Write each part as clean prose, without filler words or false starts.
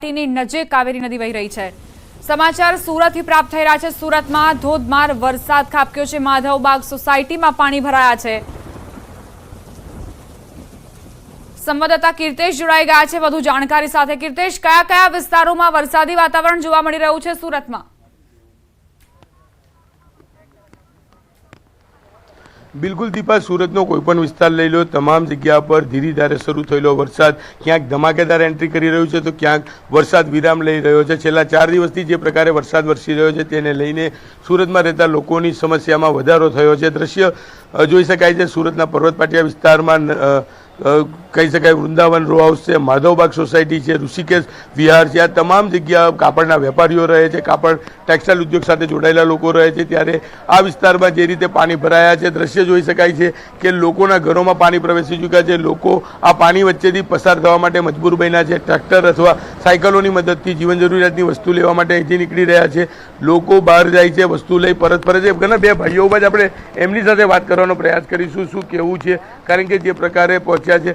ની નજીક કાવેરી નદી વહી રહી છે। સમાચાર સુરતથી પ્રાપ્ત થઈ રહ્યા છે। સુરતમાં ધોધમાર વરસાદ ખાબક્યો છે। માધવબાગ સોસાયટીમાં પાણી ભરાયા છે। સંવાદદાતા કીર્તેશ જોડાઈ ગયા છે વધુ જાણકારી સાથે। કીર્તેશ, કયા કયા વિસ્તારોમાં વરસાદી વાતાવરણ જોવા મળી રહ્યું છે સુરતમાં? બિલકુલ દીપા, સુરતનો કોઈપણ વિસ્તાર લઈ લો, તમામ જગ્યા પર ધીરે ધારે શરૂ થયેલો વરસાદ ક્યાંક ધમાકેદાર એન્ટ્રી કરી રહ્યું છે તો ક્યાંક વરસાદ વિરામ લઈ રહ્યો છે। છેલ્લા 4 દિવસથી જે પ્રકારે વરસાદ વરસી રહ્યો છે તેને લઈને સુરતમાં રહેતા લોકોની સમસ્યામાં વધારો થયો છે। દ્રશ્ય જોઈ શકાય છે સુરતના પર્વત પાટિયા વિસ્તારમાં, કહી શકાય વૃંદાવન રો હાઉસ છે, માધવબાગ સોસાયટી છે, ઋષિકેશ વિહાર છે, આ તમામ જગ્યા કાપડના વેપારીઓ રહે છે, કાપડ ટેક્સટાઇલ ઉદ્યોગ સાથે જોડાયેલા લોકો રહે છે। ત્યારે આ વિસ્તારમાં જે રીતે પાણી ભરાયા છે, દ્રશ્ય જોઈ શકાય છે કે લોકોના ઘરોમાં પાણી પ્રવેશી ચૂક્યા છે। લોકો આ પાણી વચ્ચેથી પસાર થવા માટે મજબૂર બન્યા છે। ટ્રેક્ટર અથવા સાયકલોની મદદથી જીવન જરૂરિયાતની વસ્તુ લેવા માટે અહીંથી નીકળી રહ્યા છે। લોકો બહાર જાય છે, વસ્તુ લઈ પરત ફરે છે। ઘણા બે ભાઈઓ બાદ આપણે એમની સાથે વાત કરવાનો પ્રયાસ કરીશું, શું કેવું છે, કારણ કે જે પ્રકારે પહોંચ્યા છે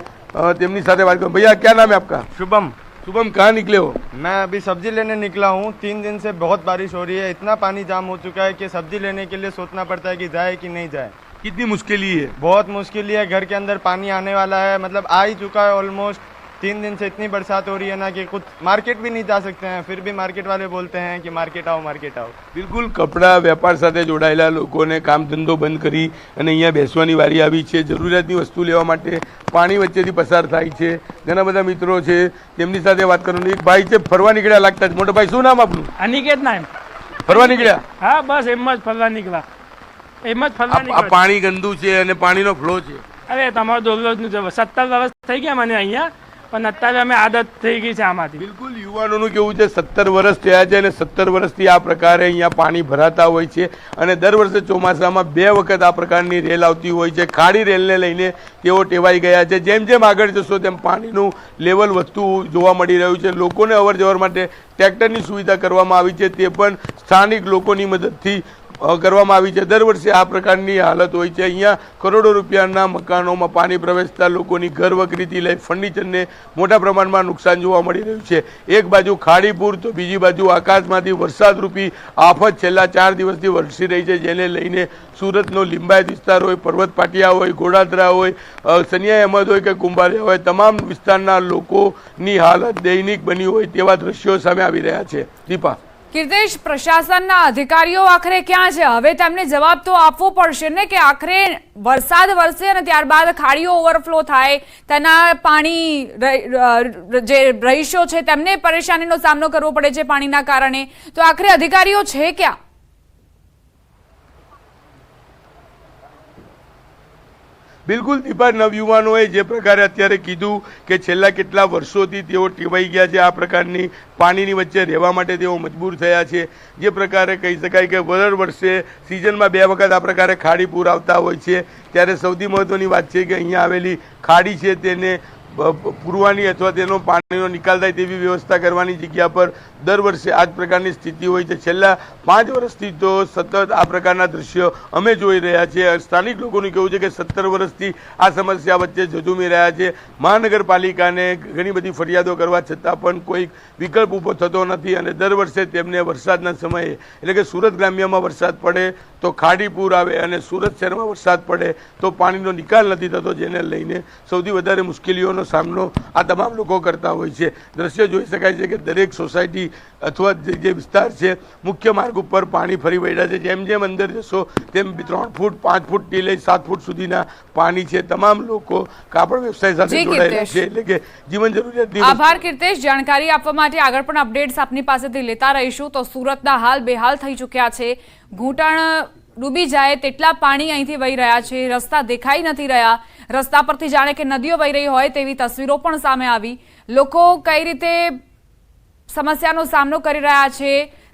તેમની સાથે बात करो। भैया क्या नाम है आपका? शुभम। शुभम, कहाँ निकले हो? मैं अभी सब्जी लेने निकला हूँ। 3 दिन से बहुत बारिश हो रही है, इतना पानी जाम हो चुका है कि सब्जी लेने के लिए सोचना पड़ता है कि जाए कि नहीं जाए। कितनी मुश्किल है? बहुत मुश्किल है। घर के अंदर पानी आने वाला है, मतलब आ ही चुका है ऑलमोस्ट। 3 दिन से इतनी बरसात हो रही है ना कि कुछ मार्केट भी नहीं जा सकते हैं। फिर भी मार्केट वाले बोलते हैं कि मार्केट आओ, मार्केट आओ। બિલકુલ, કપડા વેપાર સાથે જોડાયેલા લોકોને કામ ધંધો બંધ કરી અને અહીંયા બેસવાની વારી આવી છે। જરૂરિયાતની વસ્તુ લેવા માટે પાણી વચ્ચેથી પસાર થાય છે। ઘણા બધા મિત્રો છે, તેમની સાથે વાત કરવાની। એક ભાઈ છે, ફરવા નીકળ્યા લાગતા જ। મોટો ભાઈ, શું નામ આપનું? અનિકેત નામ। ફરવા નીકળ્યા? હા, બસ એમ જ ફરવા નીકળ્યા, એમ જ ફરવા આ નીકળ્યા। પાણી ગંદુ છે અને પાણીનો ફ્લો છે। અરે તમારો દોરરોજનું છે। 17 વર્ષ થઈ ગયા મને અહીંયા, પણ અત્યારે અમે આદત થઈ ગઈ છે આમાંથી। બિલકુલ, યુવાનોનું કેવું છે 17 વર્ષ થયા છે અને 17 વર્ષથી આ પ્રકારે અહીંયા પાણી ભરાતા હોય છે અને દર વર્ષે ચોમાસામાં 2 વખત આ પ્રકારની રેલ આવતી હોય છે। ખાડી રેલને લઈને તેઓ ટેવાઈ ગયા છે। જેમ જેમ આગળ જશો તેમ પાણીનું લેવલ વધતું જોવા મળી રહ્યું છે। લોકોને અવર જવર માટે ટ્રેક્ટરની સુવિધા કરવામાં આવી છે, તે પણ સ્થાનિક લોકોની મદદથી કરવામાં આવી છે। દર વર્ષે આ પ્રકારની હાલત હોય છે। અહીંયા કરોડો રૂપિયાના મકાનોમાં પાણી પ્રવેશતા લોકોની ઘર વકરીથી લઈ ફર્નિચરને મોટા પ્રમાણમાં નુકસાન જોવા મળી રહ્યું છે। એક બાજુ ખાડીપુર તો બીજી બાજુ આકાશમાંથી વરસાદરૂપી આફત છેલ્લા 4 દિવસથી વરસી રહી છે, જેને લઈને સુરતનો લિંબાયત વિસ્તાર હોય, પર્વત પાટિયા હોય, ગોડાદરા હોય, સનિયા અહેમદ હોય કે કુંભારિયા હોય, તમામ વિસ્તારના લોકોની હાલત દયનીય બની હોય તેવા દ્રશ્યો સામે આવી રહ્યા છે। દીપા, કીર્તેશ, પ્રશાસનના અધિકારીઓ આખરે ક્યાં છે? હવે તેમને જવાબ તો આપવો પડશે ને કે આખરે વરસાદ વરસે અને ત્યારબાદ ખાડીઓ ઓવરફ્લો થાય, તેના પાણી જે રહીશો છે તેમને પરેશાનીનો સામનો કરવો પડે છે પાણીના કારણે, તો આખરે અધિકારીઓ છે ક્યાં? બિલકુલ દીપા, નવયુવાનોએ જે પ્રકારે અત્યારે કીધું કે છેલ્લા કેટલા વર્ષોથી તેઓ ટેવાઈ ગયા છે આ પ્રકારની પાણીની વચ્ચે રહેવા માટે તેઓ મજબૂર થયા છે। જે પ્રકારે કહી શકાય કે દર વર્ષે સિઝનમાં 2 વખત આ પ્રકારે ખાડી પૂર આવતા હોય છે। ત્યારે સૌથી મહત્વની વાત છે કે અહીંયા આવેલી ખાડી છે તેને પૂરવાની અથવા તેનો પાણીનો નિકાલ થાય તેવી વ્યવસ્થા કરવાની જગ્યા પર દર વર્ષે આ જ પ્રકારની સ્થિતિ હોય છે। છેલ્લા 5 વર્ષથી તો સતત આ પ્રકારના દ્રશ્યો અમે જોઈ રહ્યા છીએ। સ્થાનિક લોકોનું કહેવું છે કે 17 વર્ષથી આ સમસ્યા વચ્ચે ઝઝૂમી રહ્યા છે। મહાનગરપાલિકાને ઘણી બધી ફરિયાદો કરવા છતાં પણ કોઈ વિકલ્પ ઊભો થતો નથી અને દર વર્ષે તેમને વરસાદના સમયે, એટલે કે સુરત ગ્રામ્યમાં વરસાદ પડે તો ખાડીપુર આવે અને સુરત શહેરમાં વરસાદ પડે તો પાણીનો નિકાલ નથી થતો, જેને લઈને સૌથી વધારે મુશ્કેલીઓનો સામનો આ તમામ લોકો કરતા હોય છે। દ્રશ્ય જોઈ શકાય છે કે દરેક સોસાયટી અથવા જે વિસ્તાર છે મુખ્ય માર્ગ ઉપર પાણી ફરી વળ્યા છે। જેમ જેમ અંદર જશો તેમ 3 ફૂટ 5 ફૂટથી લઈ 7 ફૂટ સુધીના પાણી છે। તમામ લોકો કાપડ વ્યવસાય સાથે જોડાયેલા છે, એટલે કે જીવન જરૂરિયાતની। આભાર કીર્તેશ, જાણકારી આપવા માટે। આગળ પણ અપડેટ્સ આપની પાસેથી લેતા રહીશું। તો સુરતના હાલ બેહાલ થઈ ચૂક્યા છે। ઘૂંટણ ડૂબી જાય તેટલા પાણી અહીંથી વહી રહ્યા છે। રસ્તા દેખાઈ નથી રહ્યા, રસ્તા પરથી જાણે કે નદીઓ વહી રહી હોય તેવી તસવીરો પણ સામે આવી। લોકો કઈ રીતે સમસ્યાનો સામનો કરી રહ્યા છે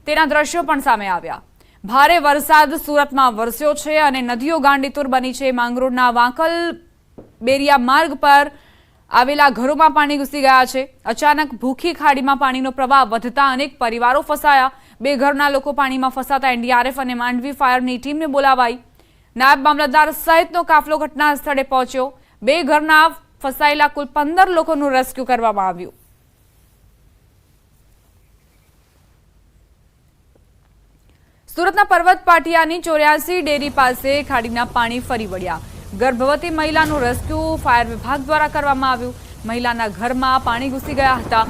તેના દ્રશ્યો પણ સામે આવ્યા। ભારે વરસાદ સુરતમાં વરસ્યો છે અને નદીઓ ગાંડીતુર બની છે। માંગરોળના વાંકલ બેરિયા માર્ગ પર આવેલા ઘરોમાં પાણી ઘૂસી ગયા છે। અચાનક ભૂખી ખાડીમાં પાણીનો પ્રવાહ વધતા અનેક પરિવારો ફસાયા। 2 ઘરના લોકો પાણીમાં ફસાતા એનડીઆરએફ અને માંડવી ફાયરની ટીમને બોલાવાઈ। નાયબ મામલતદાર સહિતનો કાફલો ઘટના સ્થળે પહોંચ્યો। 2 ઘરના ફસાયેલા કુલ 15 લોકોનું રેસ્ક્યુ કરવામાં આવ્યું। સુરતના પર્વત પાટિયાની 84 ડેરી પાસે ખાડીના પાણી ફરી વળ્યા. ગર્ભવતી મહિલાનું રેસ્ક્યુ ફાયર વિભાગ દ્વારા કરવામાં આવ્યું. મહિલાના ઘરમાં પાણી ઘૂસી ગયા હતા.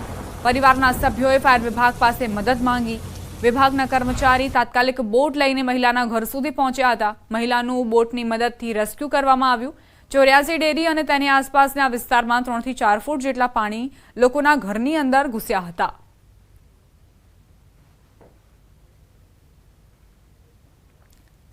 પરિવારના સભ્યોએ ફાયર વિભાગ પાસે મદદ માંગી. વિભાગના કર્મચારી તાત્કાલિક બોટ લઈને મહિલાના ઘર સુધી પહોંચ્યા હતા. મહિલાનું બોટની મદદથી રેસ્ક્યુ કરવામાં આવ્યું. 84 ડેરી અને તેની આસપાસના વિસ્તારમાં 3 થી 4 ફૂટ જેટલા પાણી લોકોના ઘરની અંદર ઘૂસ્યા હતા.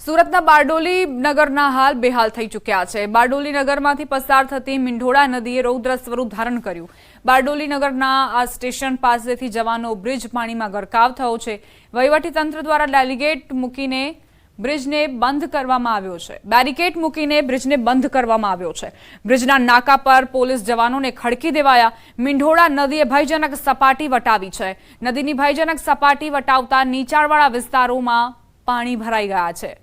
સુરતના બારડોલી નગરના હાલ બેહાલ થઈ ચૂક્યા છે. બારડોલી નગરમાંથી પસાર થતી મીંઢોળા નદીએ રૌદ્ર સ્વરૂપ ધારણ કર્યું. બારડોલી નગરના આ સ્ટેશન પાસેથી જવાનો બ્રિજ પાણીમાં ગરકાવ થયો છે. વહીવટીતંત્ર દ્વારા બેરિકેડ મૂકીને બ્રિજને બંધ કરવામાં આવ્યો છે. બ્રિજના નાકા પર પોલીસ જવાનોને ખડકી દેવાયા. મીંઢોળા નદીએ ભયજનક સપાટી વટાવી છે. નદીની ભયજનક સપાટી વટાવતા નીચાણવાળા વિસ્તારોમાં પાણી ભરાઈ ગયા છે.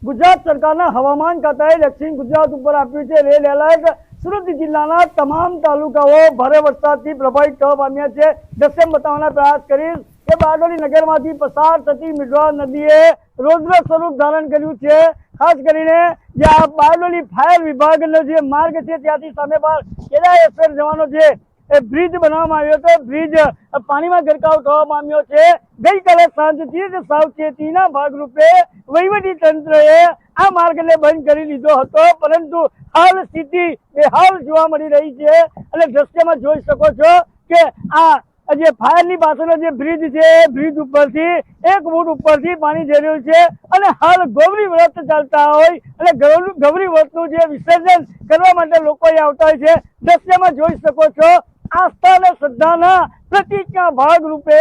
ગુજરાત સરકારના હવામાન ખાતાએ દક્ષિણ ગુજરાત ઉપર આપ્યું છે રેડ એલર્ટ. સુરત જિલ્લાના તમામ તાલુકાઓ ભારે વરસાદથી પ્રભાવિત થવા પામ્યા છે. દ્રશ્ય બતાવવાનો પ્રયાસ કરીશ કે બારડોલી નગરમાંથી પસાર થતી મીંઢોળા નદીએ રૌદ્ર સ્વરૂપ ધારણ કર્યું છે. ખાસ કરીને જે આ બારડોલી ફાયર વિભાગનો જે માર્ગ છે ત્યાંથી સામે કેદાએશ્વર જવાનો છે એ બ્રિજ બનાવવામાં આવ્યો હતો. બ્રિજ પાણીમાં ગરકાવ થવા પામ્યો છે. ગઈકાલે સાંજથી જ સાવચેતીના ભાગરૂપે વહીવટી તંત્રએ આ માર્ગને બંધ કરી દીધો હતો, પરંતુ હાલ સ્થિતિ બેહાલ જોવા મળી રહી છે. અને દ્રશ્યમાં જોઈ શકો છો કે આ જે ફાયરની પાછળનો જે બ્રિજ છે બ્રિજ ઉપરથી 1 ફૂટ ઉપરથી પાણી જઈ રહ્યું છે. અને હાલ ગૌરી વ્રત ચાલતા હોય અને ગૌરી વ્રતનું જે વિસર્જન કરવા માટે લોકો અહીં આવતા હોય છે. દ્રશ્યમાં જોઈ શકો છો આસ્થા અને શ્રદ્ધાના પ્રતીકના ભાગ રૂપે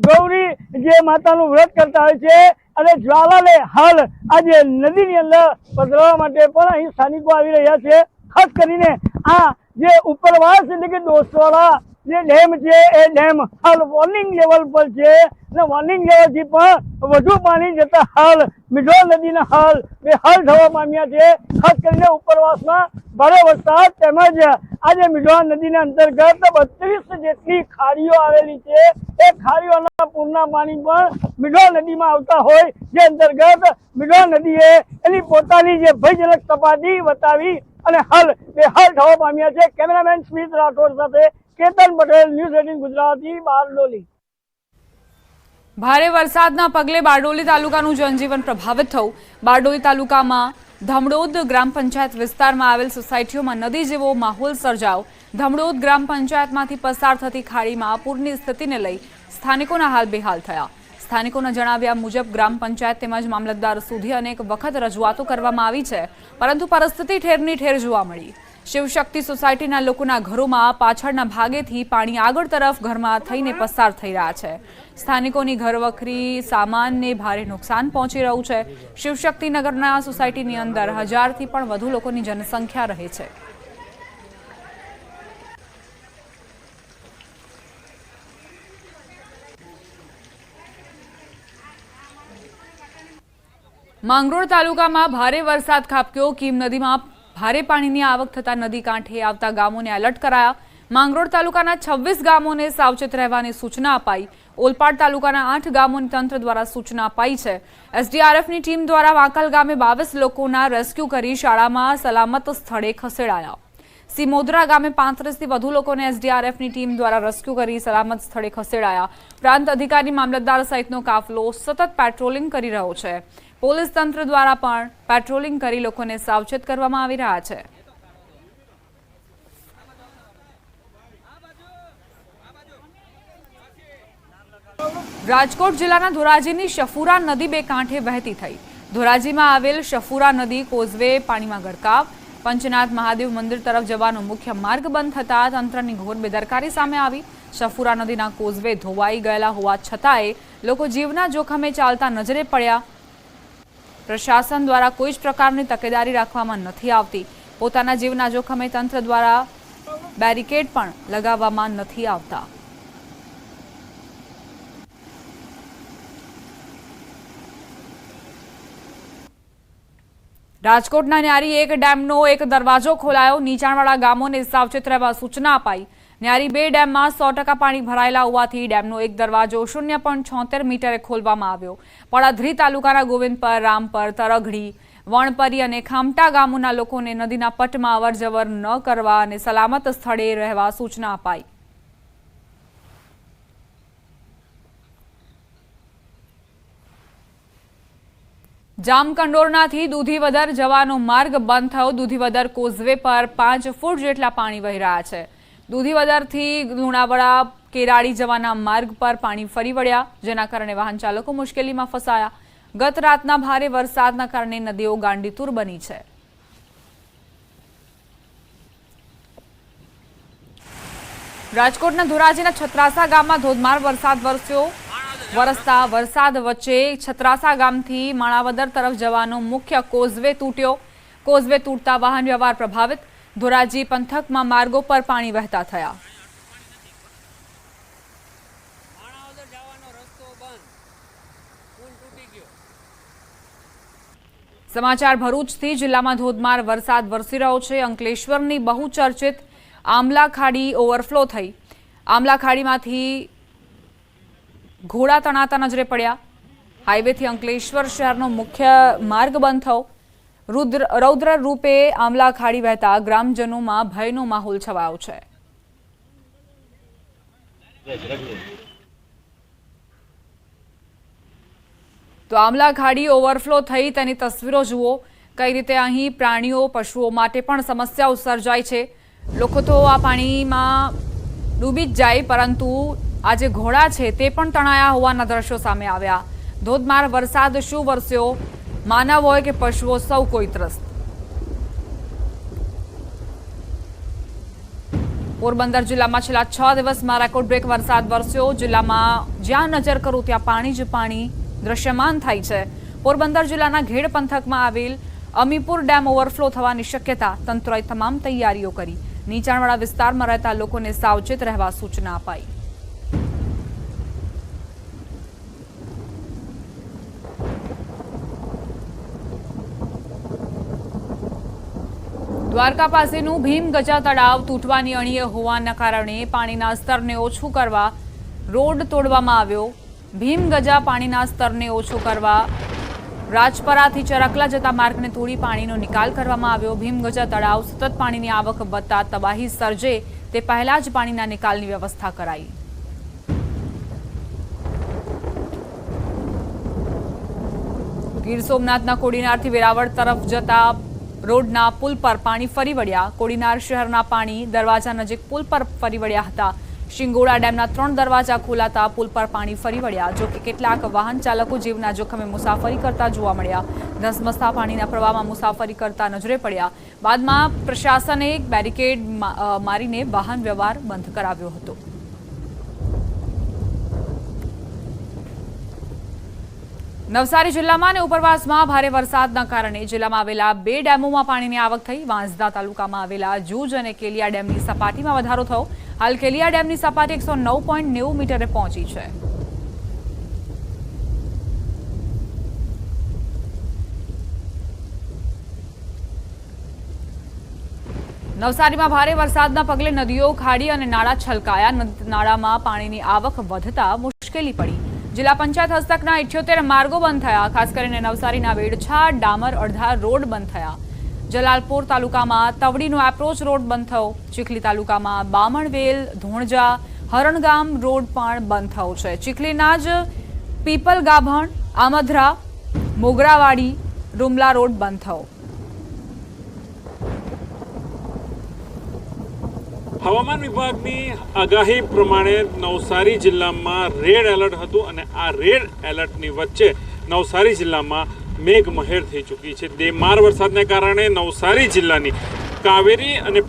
ગૌરી જે માતાનું વ્રત કરતા હોય છે. અને જ્વાલાને હાલ આજે નદીની અંદર પધરાવવા માટે પણ અહીં સ્થાનિકો આવી રહ્યા છે. ખાસ કરીને આ જે ઉપરવાસ એટલે કે ડોસવાળા જે ડેમ છે એ ડેમ હાલ વોર્નિંગ લેવલ પર છે. અને વોર્નિંગ લેવલથી પણ વધુ પાણી જતા હાલ મીંઢોળા નદીના હાલ બેહાલ થવા પામ્યા છે. ખાસ કરીને ઉપરવાસમાં ભારે વરસાદ તેમજ આજે મીંઢોળા નદીના અંતર્ગત 32 જેટલી ખાડીઓ આવેલી છે. એ ખાડીઓના પૂરના પાણી પણ મીંઢોળા નદીમાં આવતા હોય, જે અંતર્ગત મીંઢોળા નદીએ એની પોતાની જે ભયજનક સપાટી વટાવી અને હાલ બેહાલ થવા પામ્યા છે. કેમેરામેન સ્મિત રાઠોડ સાથે કેતન પટેલ, ન્યૂઝ 18 ગુજરાતી, બારડોલી. ભારે વરસાદના પગલે બારડોલી તાલુકાનું જનજીવન પ્રભાવિત થયું. બારડોલી તાલુકામાં ધમડોદ ગ્રામ પંચાયત વિસ્તારમાં આવેલ સોસાયટીઓમાં નદી જેવો માહોલ સર્જાયો. ધમડોદ ગ્રામ પંચાયતમાંથી પસાર થતી ખાડીમાં પૂરની સ્થિતિને લઈ સ્થાનિકોના હાલ બેહાલ થયા. સ્થાનિકોના જણાવ્યા મુજબ ગ્રામ પંચાયત તેમજ મામલતદાર સુધી અનેક વખત રજૂઆતો કરવામાં આવી છે, પરંતુ પરિસ્થિતિ ઠેરની ઠેર જોવા મળી. શિવશક્તિ સોસાયટીના લોકોના ઘરોમાં પાછળના ભાગેથી પાણી આગળ તરફ ઘરમાં થઈને પસાર થઈ રહ્યા છે. સ્થાનિકોની ઘરવખરી સામાનને ભારે નુકસાન પહોંચી રહ્યું છે. શિવશક્તિનગરના સોસાયટીની અંદર 1000થી પણ વધુ લોકોની જનસંખ્યા રહે છે. માંગરોળ તાલુકામાં ભારે વરસાદ ખાબક્યો. કીમ નદીમાં ભારે પાણીની આવક થતા નદી કાંઠે આવતા ગામોને એલર્ટ કરાયા. માંગરોળ તાલુકાના 26 ગામોને સાવચેત રહેવાની સૂચના અપાઈ. ઓલપાડ તાલુકાના 8 ગામોને તંત્ર દ્વારા સૂચના અપાઈ છે. એસડીઆરએફની ટીમ દ્વારા વાંકલ ગામે 22 લોકોના રેસ્ક્યુ કરી શાળામાં સલામત સ્થળે ખસેડાયા. સિમોદરા ગામે 35થી વધુ લોકોને એસડીઆરએફની ટીમ દ્વારા રેસ્ક્યુ કરી સલામત સ્થળે ખસેડાયા. પ્રાંત અધિકારી, મામલતદાર સહિતનો કાફલો સતત પેટ્રોલિંગ કરી રહ્યો છે. પોલીસ તંત્ર દ્વારા પણ પેટ્રોલિંગ કરી લોકોને સાવચેત કરવામાં આવી રહ્યા છે. રાજકોટ જિલ્લાના ધોરાજીની શફુરા નદી બે કાંઠે વહેતી થઈ. ધોરાજીમાં આવેલ શફુરા નદી કોઝવે પાણીમાં ગરકાવ. પંચનાથ મહાદેવ મંદિર તરફ જવાનો મુખ્ય માર્ગ બંધ થતા તંત્રની ઘોર બેદરકારી સામે આવી. શફુરા નદીના કોઝવે ધોવાઈ ગયેલા હોવા છતાંય લોકો જીવના જોખમે ચાલતા નજરે પડ્યા. પ્રશાસન દ્વારા કોઈ જ પ્રકારની તકેદારી રાખવામાં નથી આવતી. પોતાના જીવના જોખમે તંત્ર દ્વારા બેરિકેડ પણ લગાવવામાં નથી આવતા. રાજકોટના ન્યારી એક ડેમનો એક દરવાજો ખોલાયો. નીચાણવાળા ગામોને સાવચેત રહેવા સૂચના અપાઈ. ન્યારી 2 ડેમમાં 100% પાણી ભરાયેલા હોવાથી ડેમનો એક દરવાજો 0.76 મીટરે ખોલવામાં આવ્યો. પડધરી તાલુકાના ગોવિંદપર, રામપર, તરઘડી, વણપરી અને ખામટા ગામોના લોકોને નદીના પટમાં અવરજવર ન કરવા અને સલામત સ્થળે રહેવા સૂચના અપાઈ. જામકંડોરણાથી દૂધીવદર જવાનો માર્ગ બંધ થયો. દૂધીવદર કોઝવે પર 5 ફૂટ જેટલા પાણી વહી રહ્યા છે. દૂધીવદરથી લુણાવાડા કેરાળી જવાના માર્ગ પર પાણી ફરી વળ્યા, જેના કારણે વાહન ચાલકો મુશ્કેલીમાં ફસાયા. ગત રાતના ભારે વરસાદના કારણે નદીઓ ગાંડીતુર બની છે. રાજકોટના ધોરાજીના છત્રાસા ગામમાં ધોધમાર વરસાદ વરસતા વરસાદ વચ્ચે છત્રાસા ગામથી માણાવદર તરફ જવાનો મુખ્ય કોઝવે તૂટ્યો. કોઝવે તૂટતા વાહન વ્યવહાર પ્રભાવિત. ધોરાજી પંથકમાં માર્ગો પર પાણી વહેતા થયા. સમાચાર ભરૂચથી. જિલ્લામાં ધોધમાર વરસાદ વરસી રહ્યો છે. અંકલેશ્વરની બહુચર્ચિત આમલા ખાડી ઓવરફ્લો થઈ. આમલા ખાડીમાંથી ઘોડા તણાતા નજરે પડ્યા. હાઈવેથી અંકલેશ્વર શહેરનો મુખ્ય માર્ગ બંધ થયો. રૌદ્ર રૂપે આમલા ખાડી વહેતા ગ્રામજનોમાં ભયનો માહોલ છવાયો છે. તો આમલા ખાડી ઓવરફ્લો થઈ તેની તસવીરો જુઓ. કઈ રીતે અહીં પ્રાણીઓ, પશુઓ માટે પણ સમસ્યાઓ સર્જાય છે. લોકો તો આ પાણીમાં ડૂબી જ જાય, પરંતુ આ જે ઘોડા છે તે પણ તણાયા હોવાના દ્રશ્યો સામે આવ્યા. ધોધમાર વરસાદ શું વરસ્યો, માનવ હોય કે પશુઓ, સૌ કોઈ ત્રસ્ત. પોરબંદર જિલ્લામાં છેલ્લા 6 દિવસમાં રેકોર્ડ બ્રેક વરસાદ વરસ્યો. જિલ્લામાં જ્યાં નજર કરું ત્યાં પાણી જ પાણી દ્રશ્યમાન થાય છે. પોરબંદર જિલ્લાના ઘેડ પંથકમાં આવેલ અમીપુર ડેમ ઓવરફ્લો થવાની શક્યતા. તંત્રએ તમામ તૈયારીઓ કરી. નીચાણવાળા વિસ્તારમાં રહેતા લોકોને સાવચેત રહેવા સૂચના અપાઈ. દ્વારકા પાસેનું ભીમગજા તળાવ તૂટવાની અણીએ હોવાના કારણે પાણીના સ્તરને ઓછું કરવા રોડ તોડવામાં આવ્યો. ભીમગજા પાણીના સ્તરને ઓછું કરવા રાજપરાથી ચરકલા જતા માર્ગને તોડી પાણીનો નિકાલ કરવામાં આવ્યો. ભીમગજા તળાવ સતત પાણીની આવક વધતા તબાહી સર્જે તે પહેલા જ પાણીના નિકાલની વ્યવસ્થા કરાઈ. ગીર સોમનાથના કોડીનારથી વેરાવળ તરફ જતા રોડના પુલ પર પાણી ફરી વળ્યા. કોડીનાર શહેરના પાણી દરવાજા નજીક પુલ પર ફરી વળ્યા હતા. શિંગોડા ડેમના 3 દરવાજા ખોલાતા પુલ પર પાણી ફરી વળ્યા. જોકે કેટલાક વાહન ચાલકો જીવના જોખમે મુસાફરી કરતા જોવા મળ્યા. ધસમસતા પાણીના પ્રવાહમાં મુસાફરી કરતા નજરે પડ્યા. બાદમાં પ્રશાસને એક બેરિકેડ મારીને વાહન વ્યવહાર બંધ કરાવ્યો હતો. નવસારી જિલ્લામાં અને ઉપરવાસમાં ભારે વરસાદના કારણે જિલ્લામાં આવેલા 2 ડેમોમાં પાણીની આવક થઈ. વાંસદા તાલુકામાં આવેલા જૂજ અને કેલિયા ડેમની સપાટીમાં વધારો થયો. હાલ કેલિયા ડેમની સપાટી 109.90 મીટરે પહોંચી છે. નવસારીમાં ભારે વરસાદના પગલે નદીઓ, ખાડી અને નાળા છલકાયા. નાળામાં પાણીની આવક વધતા મુશ્કેલી પડી. જિલ્લા પંચાયત હસ્તકના 78 માર્ગો બંધ થયા. ખાસ કરીને નવસારીના વેડછા, ડામર અડધા રોડ બંધ થયા. જલાલપોર તાલુકામાં તવડીનો એપ્રોચ રોડ બંધ થયો. ચીખલી તાલુકામાં બામણવેલ, ધોણજા, હરણગામ રોડ પણ બંધ થયો છે. ચીખલીના જ પીપલ ગાભણ, આમધરા, મોગરાવાડી, રૂમલા રોડ બંધ થયો. હવામાન વિભાગની આગાહી પ્રમાણે નવસારી જિલ્લામાં રેડ એલર્ટ હતું અને આ રેડ એલર્ટની વચ્ચે નવસારી જિલ્લામાં મેઘમહેર થઈ ચૂકી છે. દેમાર વરસાદને કારણે નવસારી જિલ્લાની કાવેરી અને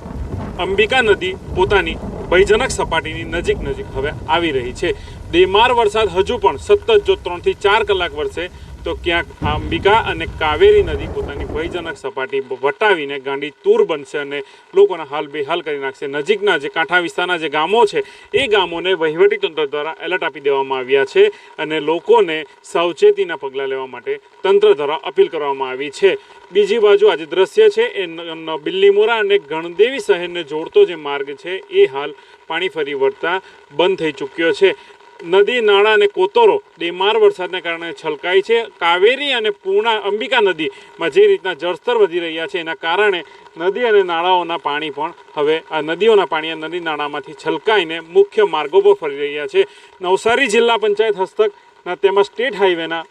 અંબિકા નદી પોતાની ભયજનક સપાટીની નજીક હવે આવી રહી છે. દેમાર વરસાદ હજુ પણ સતત જો 3 થી 4 કલાક વરસે તો ક્યાંક અંબિકા અને કાવેરી નદી પોતાની ભયજનક સપાટી વટાવીને ગાંડી તૂર બનશે અને લોકોના હાલ બેહાલ કરી નાખશે. નજીકના જે કાંઠા વિસ્તારના જે ગામો છે એ ગામોને વહીવટીતંત્ર દ્વારા એલર્ટ આપી દેવામાં આવ્યા છે અને લોકોને સાવચેતીના પગલાં લેવા માટે તંત્ર દ્વારા અપીલ કરવામાં આવી છે. બીજી બાજુ આજે દ્રશ્ય છે એ બિલ્લીમોરા અને ગણદેવી શહેરને જોડતો જે માર્ગ છે એ હાલ પાણી ફરી વળતા બંધ થઈ ચૂક્યો છે. નદી નાળા અને કોતરો બેમાર વરસાદને કારણે છલકાઈ છે. કાવેરી અને પૂર્ણા અંબિકા નદીમાં જે રીતના જળસ્તર વધી રહ્યા છે એના કારણે નદી અને નાળાઓના પાણી પણ હવે આ નદીઓના પાણી નદી નાળામાંથી છલકાઈને મુખ્ય માર્ગો પર ફરી રહ્યા છે. નવસારી જિલ્લા પંચાયત હસ્તકના તેમાં સ્ટેટ હાઈવેના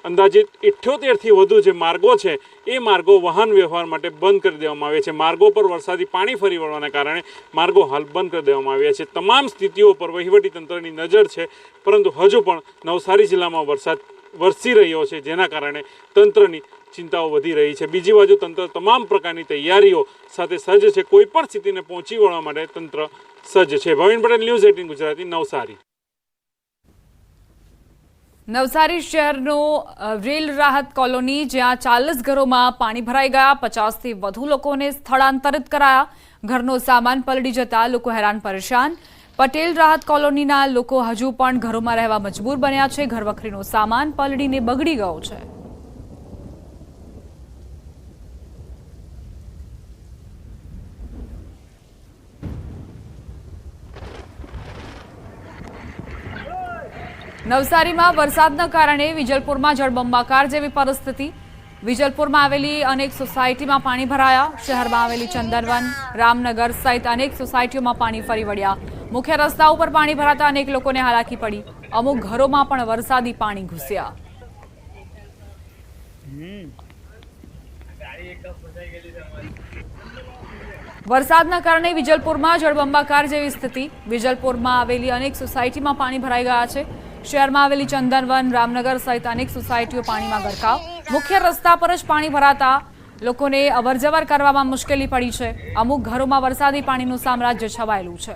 અંદાજિત 78થી વધુ જે માર્ગો છે એ માર્ગો વાહન વ્યવહાર માટે બંધ કરી દેવામાં આવ્યા છે. માર્ગો પર વરસાદી પાણી ફરી વળવાના કારણે માર્ગો હાલ બંધ કરી દેવામાં આવ્યા છે. તમામ સ્થિતિઓ પર વહીવટીતંત્રની નજર છે, પરંતુ હજુ પણ નવસારી જિલ્લામાં વરસાદ વરસી રહ્યો છે, જેના કારણે તંત્રની ચિંતાઓ વધી રહી છે. બીજી બાજુ તંત્ર તમામ પ્રકારની તૈયારીઓ સાથે સજ્જ છે. કોઈ પણ સ્થિતિને પહોંચી વળવા માટે તંત્ર સજ્જ છે. ભવિન પટેલ, ન્યૂઝ 18 ગુજરાતી, નવસારી. નવસારી શહેરનો રેલ રાહત કોલોની, જ્યાં 40 ઘરોમાં પાણી ભરાઈ ગયા, 50થી વધુ લોકોને સ્થળાંતરિત કરાયા. ઘરનો સામાન પલળી જતા લોકો હેરાન પરેશાન. પટેલ રાહત કોલોનીના લોકો હજુ પણ ઘરોમાં રહેવા મજબૂર બન્યા છે. ઘરવખરીનો સામાન પલળીને બગડી ગયો છે. નવસારીમાં વરસાદના કારણે વિજલપુરમાં જળબંબાકાર જેવી પરિસ્થિતિ. વિજલપુરમાં આવેલી અનેક સોસાયટીમાં પાણી ભરાયા. શહેરમાં આવેલી ચંદનવન, રામનગર સહિત અનેક સોસાયટીઓમાં પાણી ફરી વળ્યા. મુખ્ય રસ્તા ઉપર પાણી ભરાતા અનેક લોકોને હાલાકી પડી. અમુક ઘરોમાં પણ વરસાદી પાણી ઘૂસ્યા. વરસાદના કારણે વિજલપુરમાં જળબંબાકાર જેવી સ્થિતિ. વિજલપુરમાં આવેલી અનેક સોસાયટીમાં પાણી ભરાઈ ગયા છે. શહેરમાં આવેલી ચંદનવન, રામનગર સહિત અનેક સોસાયટીઓ પાણીમાં ગરકાવ. મુખ્ય રસ્તા પર જ પાણી ભરાતા લોકોને અવરજવર કરવામાં મુશ્કેલી પડી છે. અમુક ઘરોમાં વરસાદી પાણીનું સામ્રાજ્ય છવાયેલું છે.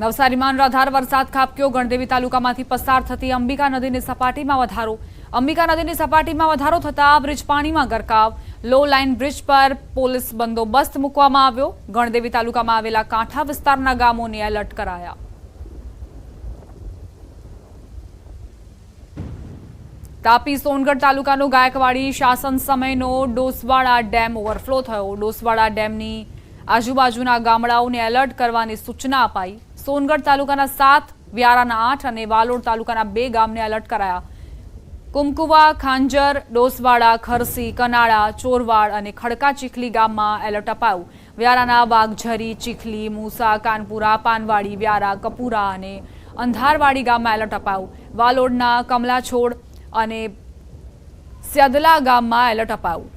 નવસારીમાં અનરાધાર વરસાદ ખાબક્યો. ગણદેવી તાલુકામાંથી પસાર થતી અંબિકા નદીની સપાટીમાં વધારો. અંબિકા નદીની સપાટીમાં વધારો થતા બ્રિજ પાણીમાં ગરકાવ. લો લાઇન બ્રિજ પર પોલીસ બંદોબસ્ત મૂકવામાં આવ્યો. ગણદેવી તાલુકામાં આવેલા કાંઠા વિસ્તારના ગામોને એલર્ટ કરાયા. તાપી સોનગઢ તાલુકાનો ગાયકવાડી શાસન સમયનો ડોસવાડા ડેમ ઓવરફ્લો થયો. ડોસવાડા ડેમની આજુબાજુના ગામડાઓને એલર્ટ કરવાની સૂચના અપાઈ. સોનગઢ તાલુકાના 7, વ્યારાના 8 અને વાલોડ તાલુકાના 2 ગામને એલર્ટ કરાયા. કુમકુવા, ખાંજર, ડોસવાડા, ખરસી, કનાળા, ચોરવાડ અને ખડકા ચીખલી ગામમાં એલર્ટ અપાયું. વ્યારાના વાઘઝરી, ચીખલી, મૂસા, કાનપુરા, પાનવાડી, વ્યારા, કપુરા અને અંધારવાડી ગામમાં એલર્ટ અપાયું. વાલોડના કમલાછોડ અને સ્યદલા ગામમાં એલર્ટ અપાયું.